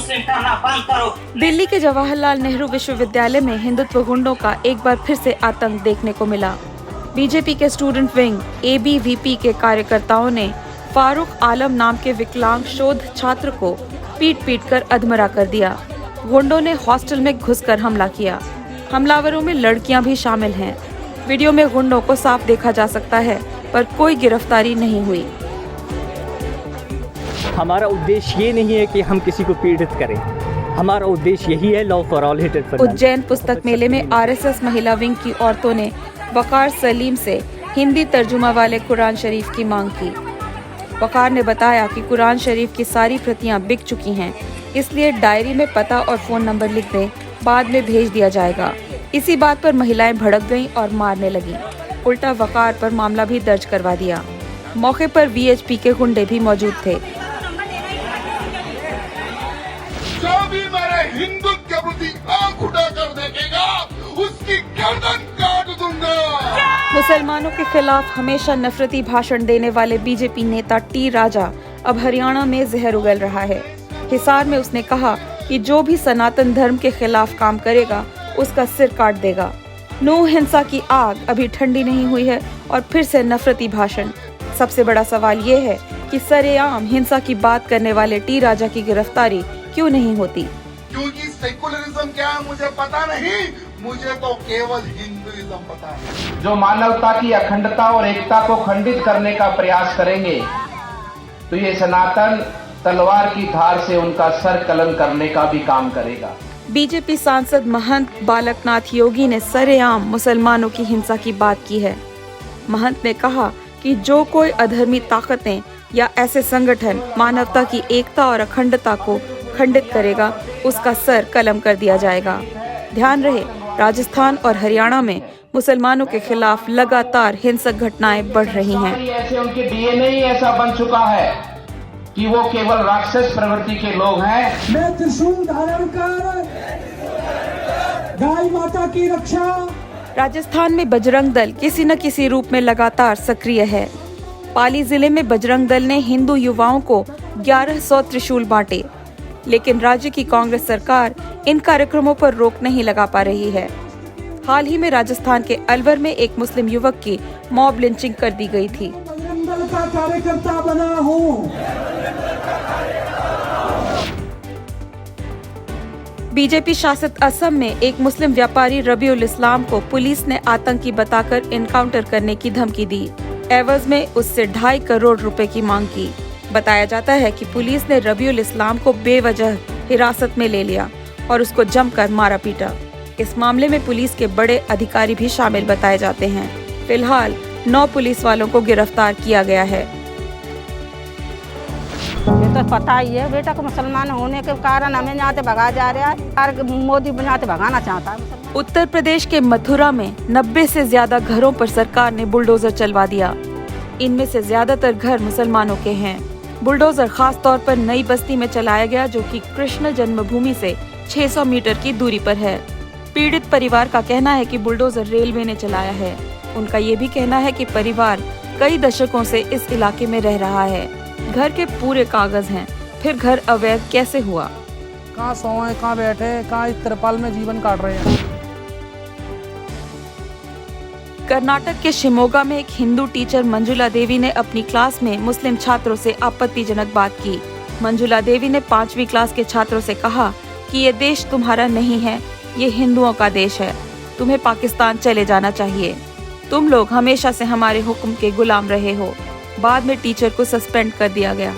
मुस्लिम कहना बंद करो। दिल्ली के जवाहरलाल नेहरू विश्वविद्यालय में हिंदुत्व गुंडों का एक बार फिर से आतंक देखने को मिला। बीजेपी के स्टूडेंट विंग ABVP के कार्यकर्ताओं ने फारूक आलम नाम के विकलांग शोध छात्र को पीट कर अधमरा कर दिया। गुंडों ने हॉस्टल में घुसकर हमला किया। हमलावरों में लड़कियां भी शामिल हैं। वीडियो में गुंडों को साफ देखा जा सकता है, पर कोई गिरफ्तारी नहीं हुई। हमारा उद्देश्य ये नहीं है कि हम किसी को पीड़ित करें, हमारा उद्देश्य यही है law for all hated for none. Ujjain पुस्तक मेले में RSS महिला विंग की औरतों ने वकार सलीम से हिंदी तर्जुमा वाले कुरान शरीफ की मांग की। वकार ने बताया कि कुरान शरीफ की सारी प्रतियां बिक चुकी हैं, इसलिए डायरी में पता और फोन नंबर लिख दें, बाद में भेज दिया जाएगा। इसी बात पर महिलाएं भड़क गईं और मारने लगीं। उल्टा वकार पर मामला भी दर्ज करवा दिया। मौके पर VHP के गुंडे भी मौजूद थे। जो भी मेरे हिंदुत्व के प्रति आंख उठाकर देखेगा, उसकी गर्दन काट दूंगा। मुसलमानों के खिलाफ हमेशा नफरती भाषण देने वाले बीजेपी नेता T राजा अब हरियाणा में जहर उगल रहा है। हिसार में उसने कहा कि जो भी सनातन धर्म के खिलाफ काम करेगा, उसका सिर काट देगा। नूह हिंसा की आग अभी ठंडी नहीं हुई है और फिर से नफरती भाषण। सबसे बड़ा सवाल ये है कि सरेआम हिंसा की बात करने वाले T राजा की गिरफ्तारी क्यों नहीं होती? क्योंकि सेकुलरिज्म क्या है मुझे पता नहीं, मुझे तो केवल हिंदुइज्म पता है। जो मानवता की अखंडता और एकता को खंडित करने का प्रयास करेंगे, तो ये सनातन तलवार की धार से उनका सर कलम करने का भी काम करेगा। बीजेपी सांसद महंत बालकनाथ योगी ने सरेआम मुसलमानों की हिंसा की बात की है। महंत ने कहा कि जो कोई अधर्मी ताकतें या ऐसे संगठन मानवता की एकता और अखंडता को खंडित करेगा, उसका सर कलम कर दिया जाएगा। ध्यान रहे, राजस्थान और हरियाणा में मुसलमानों के खिलाफ लगातार हिंसक घटनाएं बढ़ रही हैं। ऐसे उनके DNA ही ऐसा बन चुका है कि वो केवल राक्षस प्रवृत्ति के लोग हैं। मैं त्रिशूल धारण कर गाय माता की रक्षा। राजस्थान में बजरंग दल किसी न किसी रूप में लगातार सक्रिय है। पाली जिले में बजरंग दल ने हिंदू युवाओं को 1100 त्रिशूल बांटे, लेकिन राज्य की कांग्रेस सरकार इन कार्यक्रमों पर रोक नहीं लगा पा रही है। हाल ही में राजस्थान के अलवर में एक मुस्लिम युवक की मॉब लिंचिंग कर दी गई थी। बजरंग दल का कार्यकर्ता बना हूँ। बीजेपी शासित असम में एक मुस्लिम व्यापारी रबीउल इस्लाम को पुलिस ने आतंकी बताकर एनकाउंटर करने की धमकी दी। एवज में उससे 2.5 करोड़ रुपए की मांग की। बताया जाता है कि पुलिस ने रबीउल इस्लाम को बेवजह हिरासत में ले लिया और उसको जमकर मारा पीटा। इस मामले में पुलिस के बड़े अधिकारी भी शामिल बताए जाते हैं। फिलहाल 9 पुलिस वालों को गिरफ्तार किया गया है। ये तो पता ही है बेटा को, मुसलमान होने के कारण हमें यहाँ से भगा जा रहा है। मोदी यहाँ से भगाना चाहता है। उत्तर प्रदेश के मथुरा में 90 से ज्यादा घरों पर सरकार ने बुलडोजर चलवा दिया। इनमें से ज्यादातर घर मुसलमानों के हैं। बुलडोजर खास तौर पर नई बस्ती में चलाया गया, जो कि कृष्ण जन्मभूमि से 600 मीटर की दूरी पर है। पीड़ित परिवार का कहना है कि बुलडोजर रेलवे ने चलाया है। उनका ये भी कहना है कि परिवार कई दशकों से इस इलाके में रह रहा है। घर के पूरे कागज हैं, फिर घर अवैध कैसे हुआ? कहाँ सोए, कहाँ बैठे, कहाँ इस तिरपाल में जीवन काट रहे हैं। कर्नाटक के शिमोगा में एक हिंदू टीचर मंजुला देवी ने अपनी क्लास में मुस्लिम छात्रों से आपत्तिजनक बात की। मंजुला देवी ने 5वीं क्लास के छात्रों से कहा कि ये देश तुम्हारा नहीं है, ये हिंदुओं का देश है। तुम्हें पाकिस्तान चले जाना चाहिए। तुम लोग हमेशा से हमारे हुक्म के गुलाम रहे हो। बाद में टीचर को सस्पेंड कर दिया गया।